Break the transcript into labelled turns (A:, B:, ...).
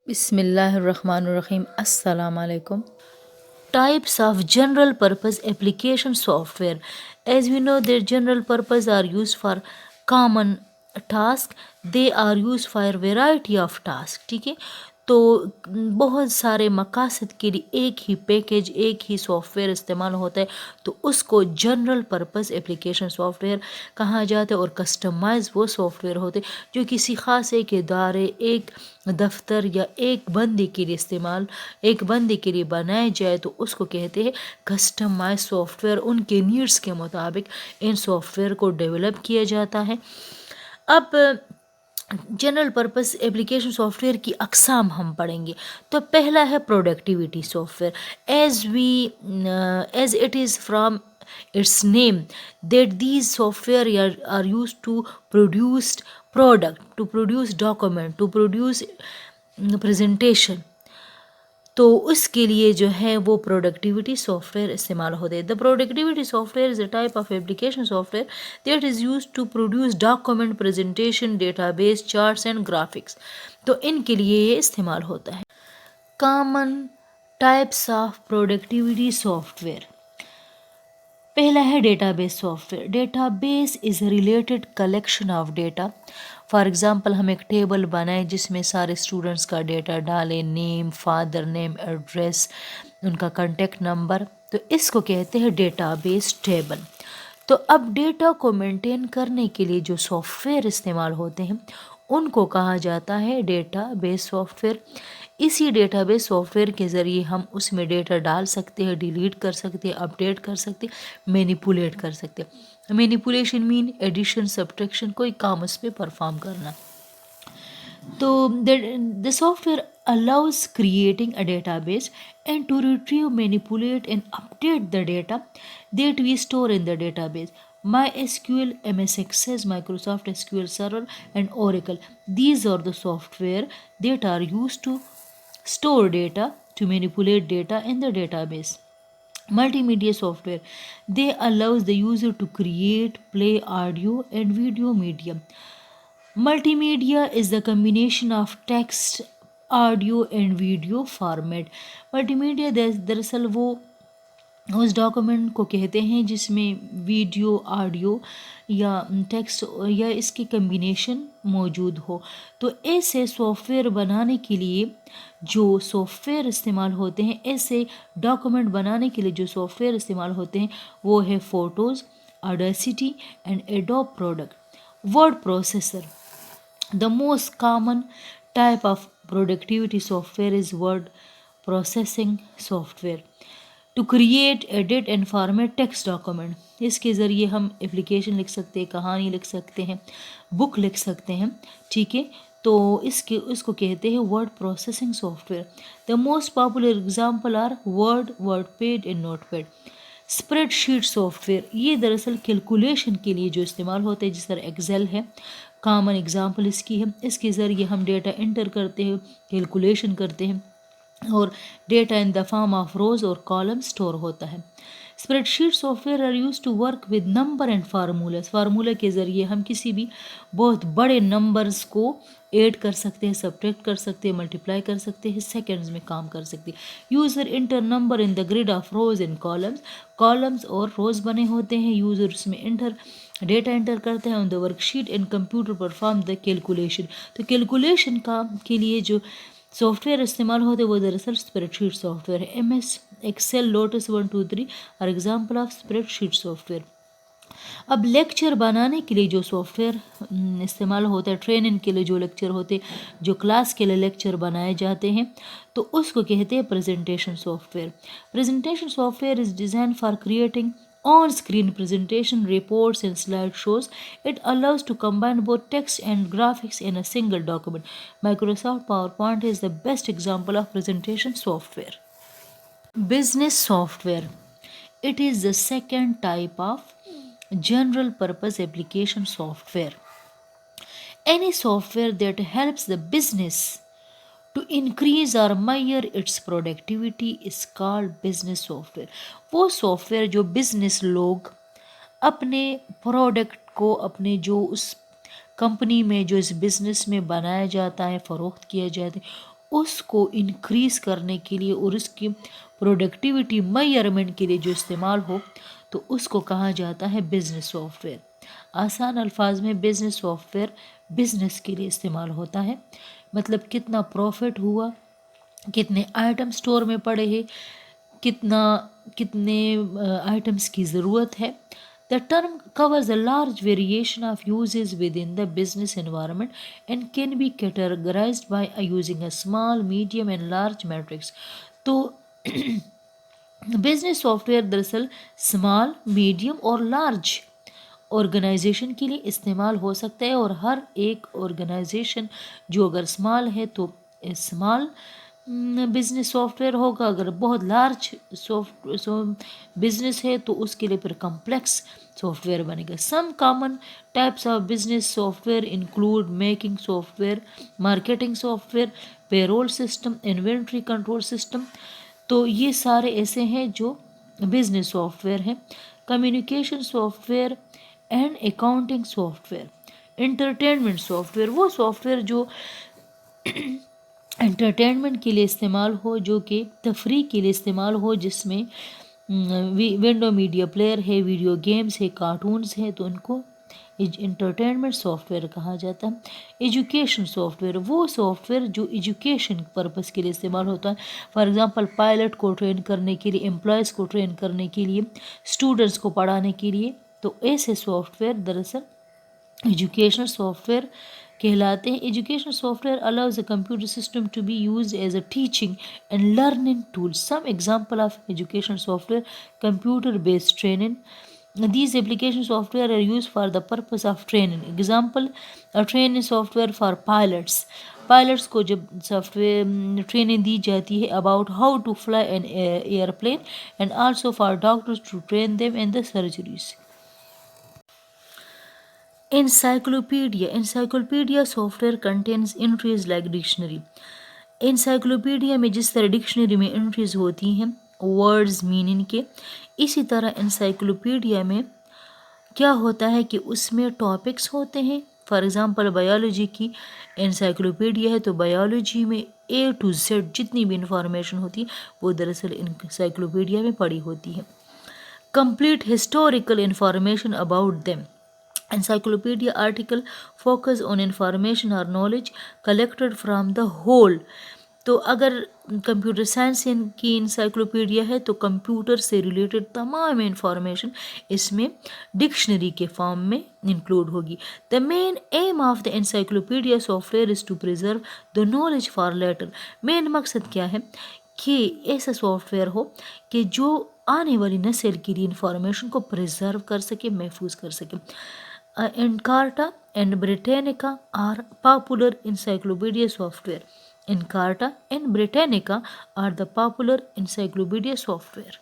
A: بسم اللہ الرحمن الرحیم السلام علیکم. Types of general purpose application software. As we know that general purpose are used for common task. They are used for variety of tasks. ٹھیک ہے، تو بہت سارے مقاصد کے لیے ایک ہی پیکیج ایک ہی سافٹ ویئر استعمال ہوتا ہے، تو اس کو general purpose application soft where کہا جاتا ہے. اور کسٹمائز وہ سافٹ ویئر ہوتے جو کسی خاص ایک ادارے، ایک دفتر یا ایک بندے کے لیے بنائے جائے، تو اس کو کہتے ہیں کسٹمائز سافٹ ویئر. ان کے نیڈس کے مطابق ان سافٹ ویئر کو ڈیولپ کیا جاتا ہے. اب general purpose application soft where کی اقسام ہم پڑھیں گے. تو پہلا ہے productivity soft where. As it is from its name that these software are used to produce product, to produce document, to produce presentation. تو اس کے لیے جو ہے وہ پروڈکٹیوٹی سافٹ ویئر استعمال ہوتے ہیں. The productivity software is a type of application software that is use to produce document, presentation, database, charts and graphics. تو ان کے لیے یہ استعمال ہوتا ہے. Common types of productivity software. پہلا ہے database software. Database is a related collection of data. For example ہم ایک ٹیبل بنائیں جس میں سارے اسٹوڈنٹس کا ڈیٹا ڈالیں، نیم، فادر نیم، ایڈریس، ان کا کانٹیکٹ نمبر. تو اس کو کہتے ہیں ڈیٹا بیس ٹیبل. تو اب ڈیٹا کو مینٹین کرنے کے لیے جو سافٹ ویئر استعمال ہوتے ہیں ان کو کہا جاتا ہے ڈیٹا بیس سافٹ ویئر. اسی ڈیٹا بیس سافٹ ویئر کے ذریعے ہم اس میں ڈیٹا ڈال سکتے ہیں، ڈیلیٹ کر سکتے ہیں، اپڈیٹ کر سکتے ہیں، مینیپولیٹ کر سکتے ہیں. مینیپولیشن مین ایڈیشن، سبٹریکشن، کوئی کام اس پہ پرفارم کرنا. تو the software allows creating a database and to retrieve, manipulate and update the data that we store in the database. MySQL, MS Access, Microsoft SQL Server and Oracle. These are the software that are used to store data, to manipulate data in the database. Multimedia software. They allows the user to create, play audio and video medium. Multimedia is the combination of text, audio and video format. Multi media دراصل وہ اس document کو کہتے ہیں جس میں video, audio یا text یا اس کی کمبینیشن موجود ہو. تو ایسے سافٹ ویئر بنانے کے لیے جو سافٹ ویئر استعمال ہوتے ہیں، ایسے ڈاکومنٹ بنانے کے لیے جو سافٹ ویئر استعمال ہوتے ہیں وہ ہے photos, Audacity and Adobe product. Word processor. The most common type of productivity software is word processing software. To create, edit and format text document. اس کے ذریعے ہم اپلیکیشن لکھ سکتے ہیں، کہانی لکھ سکتے ہیں، بک لکھ سکتے ہیں. ٹھیک ہے، تو اس کو کہتے ہیں word processing software. The most popular example are WordPad and Notepad. Spreadsheet software. یہ دراصل کیلکولیشن کے لیے جو استعمال ہوتا ہے، جس طرح ایکسل ہے، کامن اگزامپل اس کی ہے. اس کے ذریعے ہم ڈیٹا انٹر کرتے ہیں، کیلکولیشن کرتے ہیں اور data in the form of rows اور کالم اسٹور ہوتا ہے. Spreadsheet software are use to work with number and formulas. Formula کے ذریعے ہم کسی بھی بہت بڑے نمبرز کو ایڈ کر سکتے ہیں، سبٹریکٹ کر سکتے ہیں، ملٹیپلائی کر سکتے ہیں، سیکنڈز میں کام کر سکتے ہیں. User enter number in the grid of rows and columns اور روز بنے ہوتے ہیں. یوزر اس میں ڈیٹا انٹر کرتے ہیں on the worksheet and computer perform the calculation. تو کیلکولیشن کے لیے جو سافٹ ویئر استعمال ہوتے ہیں وہ دراصل اسپریڈ شیٹ سافٹ ویئر ہے. ایم ایس ایکسل، لوٹس 1 2 3 اور example of spread sheet soft where. اب لیکچر بنانے کے لیے جو سافٹ ویئر استعمال ہوتا ہے، ٹریننگ کے لیے جو لیکچر ہوتے، جو کلاس کے لیے لیکچر بنائے جاتے ہیں، تو اس کو کہتے ہیں presentation soft where. Presentation soft where is design for creating on screen presentation, reports and slideshows. It allows to combine both text and graphics in a single document. Microsoft PowerPoint is the best example of presentation software. Business software. It is the second type of general purpose application software. Any software that helps the business to increase or measure its productivity is called business software. وہ software جو business لوگ اپنے product کو، اپنے جو اس company میں جو اس business میں بنایا جاتا ہے، فروخت کیا جاتا ہے، اس کو انکریز کرنے کے لیے اور اس کی پروڈکٹیوٹی میئرمنٹ کے لیے جو استعمال ہو تو اس کو کہا جاتا ہے بزنس سافٹ ویئر. آسان الفاظ میں بزنس سافٹ ویئر بزنس کے لیے استعمال ہوتا ہے، مطلب کتنا پروفٹ ہوا، کتنے آئٹم سٹور میں پڑے ہیں، کتنے آئٹمس کی ضرورت ہے. The term covers a large variation of uses within the business environment and can be categorized by using a small, medium and large matrix. تو بزنس سافٹ ویئر دراصل اسمال، میڈیم اور لارج آرگنائزیشن کے لیے استعمال ہو سکتا ہے، اور ہر ایک آرگنائزیشن جو اگر اسمال ہے تو اسمال بزنس سافٹ ویئر ہوگا، اگر بہت لارج بزنس ہے تو اس کے لیے پھر کمپلیکس سافٹ ویئر بنے گا. Some common types of business software include making software, marketing software, payroll system, inventory control system. تو یہ سارے ایسے ہیں جو بزنس سافٹ ویئر ہیں. Communication software and accounting software. Entertainment software وہ software جو entertainment کے لیے استعمال ہو، جو کہ تفریح کے لیے استعمال ہو، جس میں ونڈو میڈیا پلیئر ہے، ویڈیو گیمز ہے، کارٹونز ہے، تو ان کو انٹرٹینمنٹ سافٹ ویئر کہا جاتا ہے. ایجوکیشن سافٹ ویئر وہ سافٹ ویئر جو ایجوکیشن پرپس کے لیے استعمال ہوتا ہے. فار ایگزامپل پائلٹ کو ٹرین کرنے کے لیے، امپلائز کو ٹرین کرنے کے لیے، اسٹوڈنٹس کو پڑھانے کے لیے. تو ایسے سافٹ ویئر دراصل ایجوکیشنل سافٹ ویئر کہلاتے ہیں. Educational soft where allows a computer system to be used as a teaching and learning tool. Some example of educational software: computer based training. These application software are used for the purpose of training. Example: a training software for pilots. Pilots کو جب soft where training دی جاتی ہے about how to fly an airplane, and also for doctors to train them in the surgeries. Encyclopedia software contains entries like dictionary. Encyclopedia میں جس طرح dictionary میں entries ہوتی ہیں ورڈز میننگ کے، اسی طرح انسائکلوپیڈیا میں کیا ہوتا ہے کہ اس میں ٹاپکس ہوتے ہیں. فار ایگزامپل بایولوجی کی انسائکلوپیڈیا ہے تو بایولوجی میں A to Z جتنی بھی انفارمیشن ہوتی ہے وہ دراصل انسائکلوپیڈیا میں پڑی ہوتی ہے. Complete historical information about them. Encyclopedia article focus on information or knowledge collected from the whole. تو اگر کمپیوٹر سائنس کی انسائکلوپیڈیا ہے تو کمپیوٹر سے ریلیٹڈ تمام انفارمیشن اس میں ڈکشنری کے فارم میں انکلوڈ ہوگی. The main aim of the encyclopedia software is to preserve the knowledge for later. مین مقصد کیا ہے کہ ایسا سافٹ ویئر ہو کہ جو آنے والی نسل کے لیے انفارمیشن کو پریزرو کر سکے، محفوظ کر سکے. Encarta and Britannica are popular encyclopedia software. Encarta and Britannica are the popular encyclopedia software.